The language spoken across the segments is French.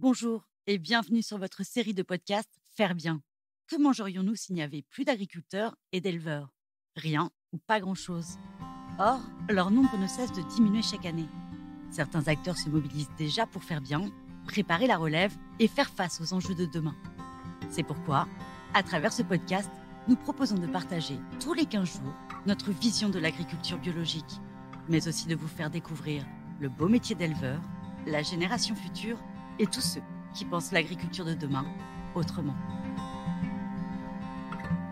Bonjour et bienvenue sur votre série de podcasts Faire bien. Que mangerions-nous s'il n'y avait plus d'agriculteurs et d'éleveurs? Rien ou pas grand-chose. Or, leur nombre ne cesse de diminuer chaque année. Certains acteurs se mobilisent déjà pour faire bien, préparer la relève et faire face aux enjeux de demain. C'est pourquoi, à travers ce podcast, nous proposons de partager tous les 15 jours notre vision de l'agriculture biologique, mais aussi de vous faire découvrir le beau métier d'éleveur, la génération future et tous ceux qui pensent l'agriculture de demain autrement.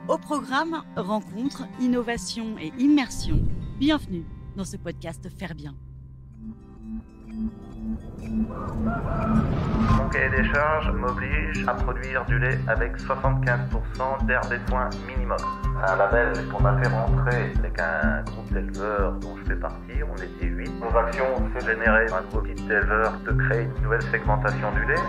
Au programme, rencontres, innovation et immersion, bienvenue dans ce podcast Faire bien. Mon cahier des charges m'oblige à produire du lait avec 75% d'herbe et foin minimum. Un label qu'on a fait rentrer avec un groupe d'éleveurs dont je fais partie, on était 8. Nos actions, c'est générer un groupe d'éleveurs, de créer une nouvelle segmentation du lait.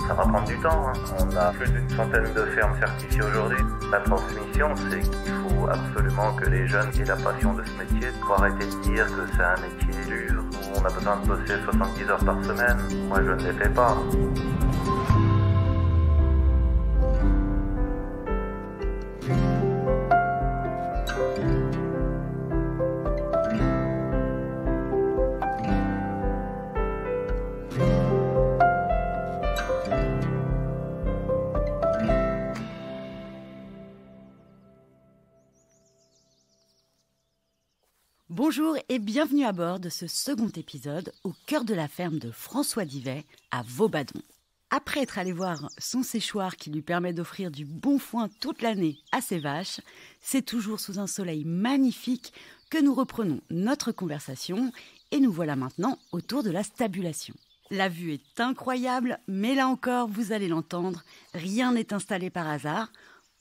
Ça va prendre du temps. On a plus d'une centaine de fermes certifiées aujourd'hui. La transmission, c'est qu'il faut absolument que les jeunes aient la passion de ce métier. Il faut arrêter de dire que c'est un métier dur, où on a besoin de bosser 70 heures par semaine. Moi, je ne les fais pas. Bonjour et bienvenue à bord de ce second épisode au cœur de la ferme de François Divet à Vaubadon. Après être allé voir son séchoir qui lui permet d'offrir du bon foin toute l'année à ses vaches, c'est toujours sous un soleil magnifique que nous reprenons notre conversation et nous voilà maintenant autour de la stabulation. La vue est incroyable, mais là encore, vous allez l'entendre, rien n'est installé par hasard,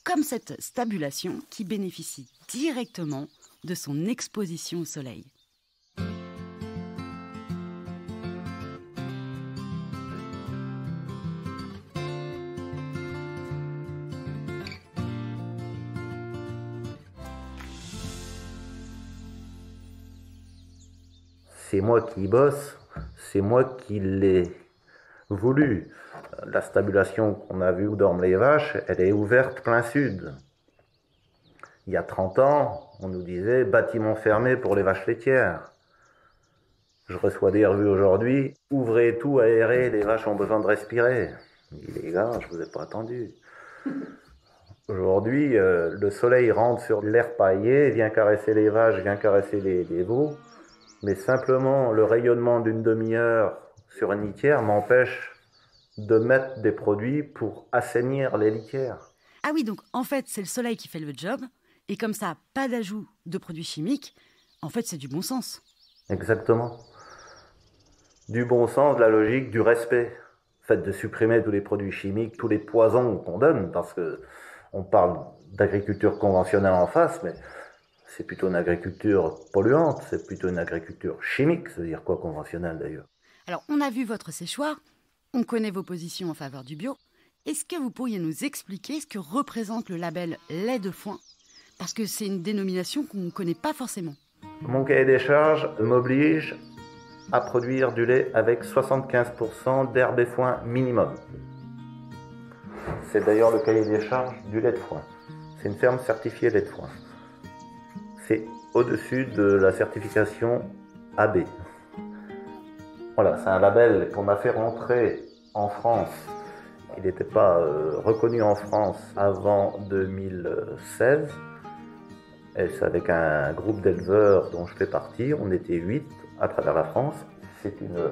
comme cette stabulation qui bénéficie directement de son exposition au soleil. C'est moi qui bosse, c'est moi qui l'ai voulu. La stabulation qu'on a vue où dorment les vaches, elle est ouverte plein sud. Il y a 30 ans, on nous disait bâtiment fermé pour les vaches laitières. Je reçois des revues aujourd'hui, ouvrez tout, aérez, les vaches ont besoin de respirer. Je dis, les gars, je vous ai pas attendu. Aujourd'hui, le soleil rentre sur l'air paillé, vient caresser les vaches, vient caresser les veaux, mais simplement le rayonnement d'une demi-heure sur une litière m'empêche de mettre des produits pour assainir les litières. Ah oui, donc en fait, c'est le soleil qui fait le job, et comme ça, pas d'ajout de produits chimiques, en fait, c'est du bon sens. Exactement. Du bon sens, de la logique, du respect. Le fait de supprimer tous les produits chimiques, tous les poisons qu'on donne, parce que on parle d'agriculture conventionnelle en face, mais c'est plutôt une agriculture polluante, c'est plutôt une agriculture chimique, c'est-à-dire quoi conventionnelle d'ailleurs. Alors, on a vu votre séchoir, on connaît vos positions en faveur du bio. Est-ce que vous pourriez nous expliquer ce que représente le label lait de foin? Parce que c'est une dénomination qu'on ne connaît pas forcément. Mon cahier des charges m'oblige à produire du lait avec 75% d'herbe et foin minimum. C'est d'ailleurs le cahier des charges du lait de foin. C'est une ferme certifiée lait de foin. C'est au-dessus de la certification AB. Voilà, c'est un label qu'on a fait rentrer en France. Il n'était pas reconnu en France avant 2016. Et c'est avec un groupe d'éleveurs dont je fais partie. On était 8 à travers la France. C'est une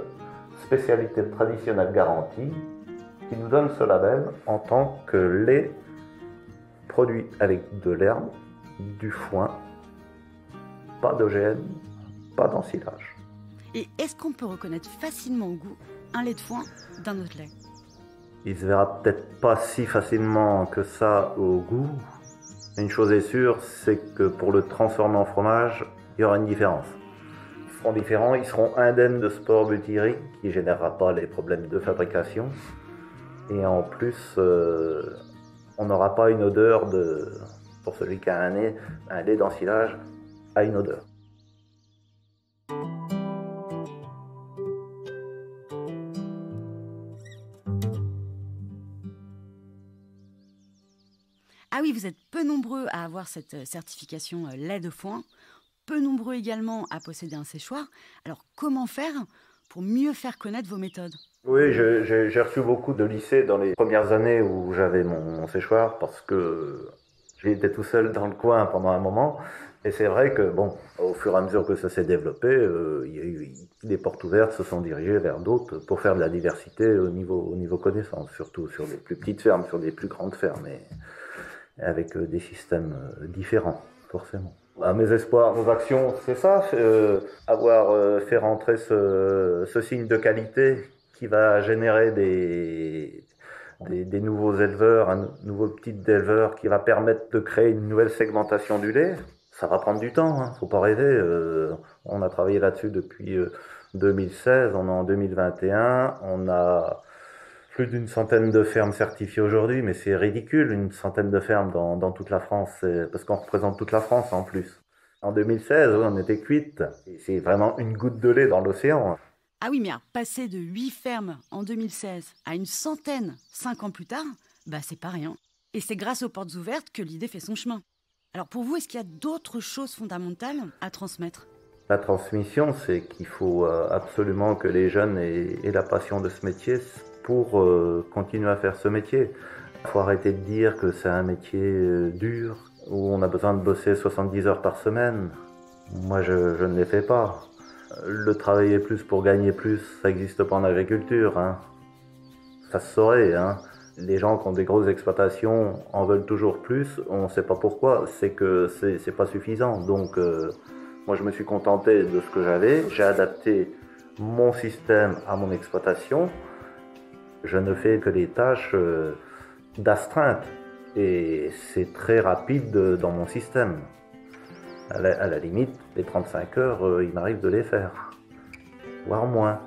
spécialité traditionnelle garantie qui nous donne ce label en tant que lait produit avec de l'herbe, du foin, pas d'OGM, pas d'ensilage. Et est-ce qu'on peut reconnaître facilement au goût un lait de foin d'un autre lait? Il se verra peut-être pas si facilement que ça au goût. Une chose est sûre, c'est que pour le transformer en fromage, il y aura une différence. Ils seront différents, ils seront indemnes de sport butyrique qui ne générera pas les problèmes de fabrication. Et en plus, on n'aura pas une odeur pour celui qui a un lait d'ensilage a une odeur. Ah oui, vous êtes peu nombreux à avoir cette certification lait de foin, peu nombreux également à posséder un séchoir. Alors comment faire pour mieux faire connaître vos méthodes? Oui, j'ai reçu beaucoup de lycées dans les premières années où j'avais mon séchoir parce que j'étais tout seul dans le coin pendant un moment. Et c'est vrai que, bon, au fur et à mesure que ça s'est développé, il y a eu des portes ouvertes se sont dirigées vers d'autres pour faire de la diversité au niveau connaissance, surtout sur les plus petites fermes, sur les plus grandes fermes, et avec des systèmes différents, forcément. À mes espoirs, nos actions, c'est ça, avoir fait rentrer ce signe de qualité qui va générer des nouveaux éleveurs, un nouveau type d'éleveur qui va permettre de créer une nouvelle segmentation du lait. Ça va prendre du temps, hein, faut pas rêver. On a travaillé là-dessus depuis 2016, on est en 2021, on a plus d'une centaine de fermes certifiées aujourd'hui, mais c'est ridicule, une centaine de fermes dans toute la France, parce qu'on représente toute la France en plus. En 2016, oui, on était cuite. C'est vraiment une goutte de lait dans l'océan. Ah oui, mais passer de 8 fermes en 2016 à une centaine 5 ans plus tard, bah c'est pas rien. Et c'est grâce aux portes ouvertes que l'idée fait son chemin. Alors pour vous, est-ce qu'il y a d'autres choses fondamentales à transmettre? La transmission, c'est qu'il faut absolument que les jeunes aient la passion de ce métier pour continuer à faire ce métier. Il faut arrêter de dire que c'est un métier dur, où on a besoin de bosser 70 heures par semaine. Moi, je ne les fais pas. Le travailler plus pour gagner plus, ça n'existe pas en agriculture, hein. Ça se saurait, hein. Les gens qui ont des grosses exploitations en veulent toujours plus, on ne sait pas pourquoi, c'est que c'est pas suffisant. Donc, moi, je me suis contenté de ce que j'avais, j'ai adapté mon système à mon exploitation. Je ne fais que les tâches d'astreinte et c'est très rapide dans mon système. À la limite, les 35 heures, il m'arrive de les faire, voire moins.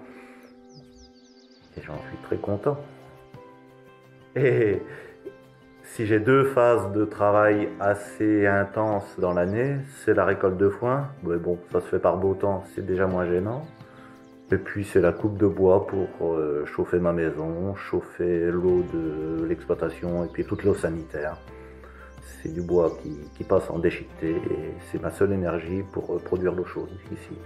Et j'en suis très content. Et si j'ai 2 phases de travail assez intenses dans l'année, c'est la récolte de foin. Mais bon, ça se fait par beau temps, c'est déjà moins gênant. Et puis c'est la coupe de bois pour chauffer ma maison, chauffer l'eau de l'exploitation et puis toute l'eau sanitaire. C'est du bois qui passe en déchiqueté et c'est ma seule énergie pour produire l'eau chaude ici.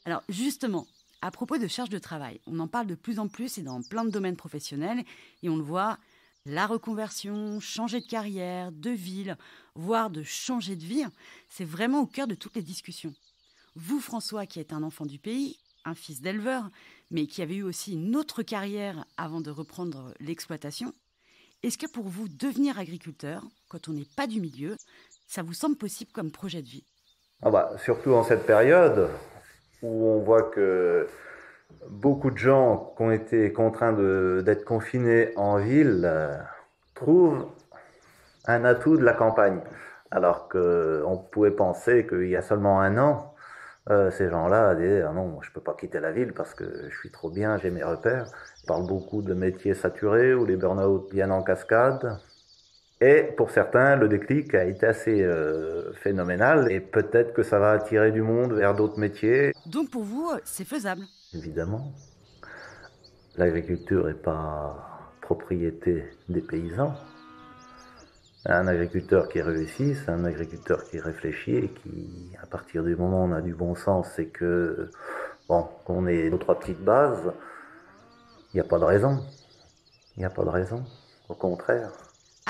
Alors justement, à propos de charge de travail, on en parle de plus en plus et dans plein de domaines professionnels et on le voit, la reconversion, changer de carrière, de ville, voire de changer de vie, c'est vraiment au cœur de toutes les discussions. Vous, François, qui êtes un enfant du pays, un fils d'éleveur, mais qui avez eu aussi une autre carrière avant de reprendre l'exploitation, est-ce que pour vous, devenir agriculteur, quand on n'est pas du milieu, ça vous semble possible comme projet de vie? Ah bah, surtout en cette période où on voit que beaucoup de gens qui ont été contraints d'être confinés en ville trouvent un atout de la campagne. Alors qu'on pouvait penser qu'il y a seulement un an, ces gens-là disaient ah non, je ne peux pas quitter la ville parce que je suis trop bien, j'ai mes repères. Ils parlent beaucoup de métiers saturés où les burn-out viennent en cascade. Et pour certains, le déclic a été assez phénoménal et peut-être que ça va attirer du monde vers d'autres métiers. Donc pour vous, c'est faisable? Évidemment, l'agriculture n'est pas propriété des paysans. Un agriculteur qui réussit, c'est un agriculteur qui réfléchit et qui, à partir du moment où on a du bon sens, c'est que, bon, qu'on ait 2-3 petites bases, il n'y a pas de raison. Il n'y a pas de raison, au contraire.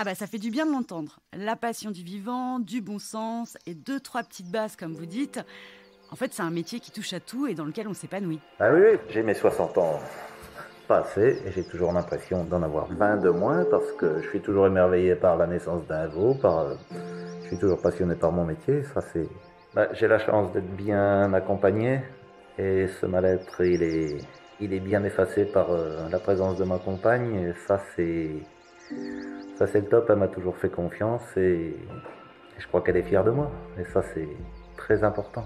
Ah bah ça fait du bien de l'entendre. La passion du vivant, du bon sens et 2-3 petites bases comme vous dites. En fait, c'est un métier qui touche à tout et dans lequel on s'épanouit. Ah oui, oui, j'ai mes 60 ans passés et j'ai toujours l'impression d'en avoir 20 de moins parce que je suis toujours émerveillé par la naissance d'un veau, je suis toujours passionné par mon métier. Ça, j'ai la chance d'être bien accompagné et ce mal-être, il est bien effacé par la présence de ma compagne. Et ça, c'est le top. Elle m'a toujours fait confiance et je crois qu'elle est fière de moi. Et ça, c'est très important.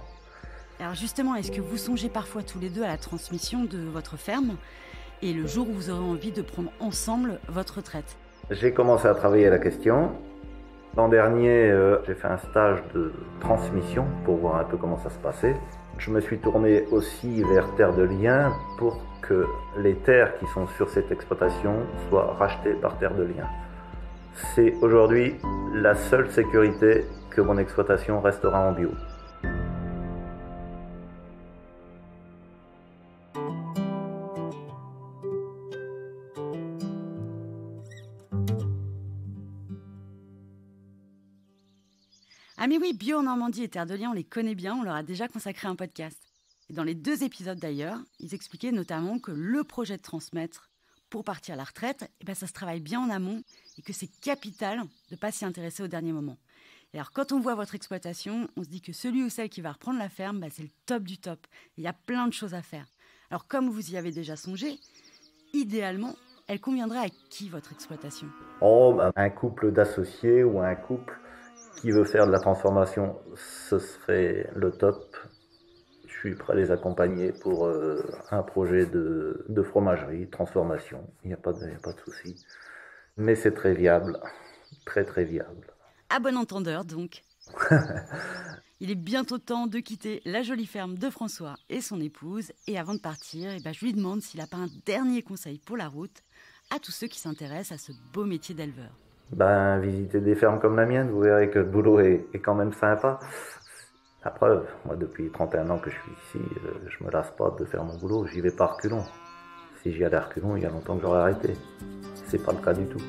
Alors justement, est-ce que vous songez parfois tous les deux à la transmission de votre ferme et le jour où vous aurez envie de prendre ensemble votre retraite? J'ai commencé à travailler la question. L'an dernier, j'ai fait un stage de transmission pour voir un peu comment ça se passait. Je me suis tourné aussi vers Terre de Liens pour que les terres qui sont sur cette exploitation soient rachetées par Terre de Liens. C'est aujourd'hui la seule sécurité que mon exploitation restera en bio. Ah mais oui, Bio en Normandie et Terre de Liens, on les connaît bien, on leur a déjà consacré un podcast. Et dans les 2 épisodes d'ailleurs, ils expliquaient notamment que le projet de transmettre pour partir à la retraite, ça se travaille bien en amont et que c'est capital de ne pas s'y intéresser au dernier moment. Et alors quand on voit votre exploitation, on se dit que celui ou celle qui va reprendre la ferme, c'est le top du top. Il y a plein de choses à faire. Alors comme vous y avez déjà songé, idéalement, elle conviendrait à qui votre exploitation? Un couple d'associés ou un couple qui veut faire de la transformation, ce serait le top. Je suis prêt à les accompagner pour un projet de fromagerie, transformation. Il n'y a pas de souci. Mais c'est très viable, très très viable. À bon entendeur donc. Il est bientôt temps de quitter la jolie ferme de François et son épouse. Et avant de partir, je lui demande s'il n'a pas un dernier conseil pour la route à tous ceux qui s'intéressent à ce beau métier d'éleveur. Visiter des fermes comme la mienne, vous verrez que le boulot est quand même sympa. La preuve, moi depuis 31 ans que je suis ici, je me lasse pas de faire mon boulot, j'y vais pas à reculons. Si j'y allais à reculons, il y a longtemps que j'aurais arrêté. C'est pas le cas du tout.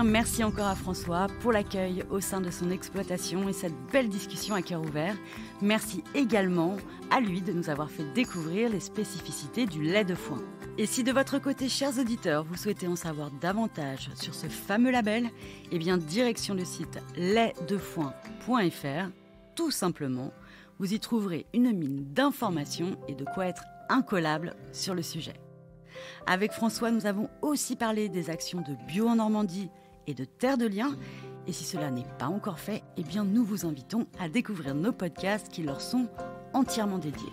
Merci encore à François pour l'accueil au sein de son exploitation et cette belle discussion à cœur ouvert. Merci également à lui de nous avoir fait découvrir les spécificités du lait de foin. Et si de votre côté, chers auditeurs, vous souhaitez en savoir davantage sur ce fameux label, direction le site laitdefoin.fr. Tout simplement, vous y trouverez une mine d'informations et de quoi être incollable sur le sujet. Avec François, nous avons aussi parlé des actions de Bio en Normandie et de Terre de Liens. Et si cela n'est pas encore fait, nous vous invitons à découvrir nos podcasts qui leur sont entièrement dédiés.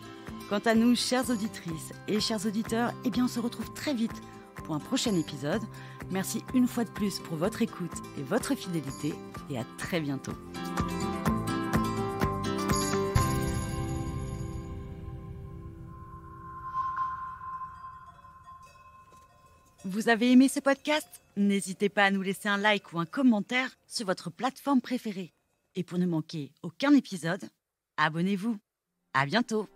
Quant à nous, chères auditrices et chers auditeurs, on se retrouve très vite pour un prochain épisode. Merci une fois de plus pour votre écoute et votre fidélité et à très bientôt. Vous avez aimé ce podcast? N'hésitez pas à nous laisser un like ou un commentaire sur votre plateforme préférée. Et pour ne manquer aucun épisode, abonnez-vous. À bientôt!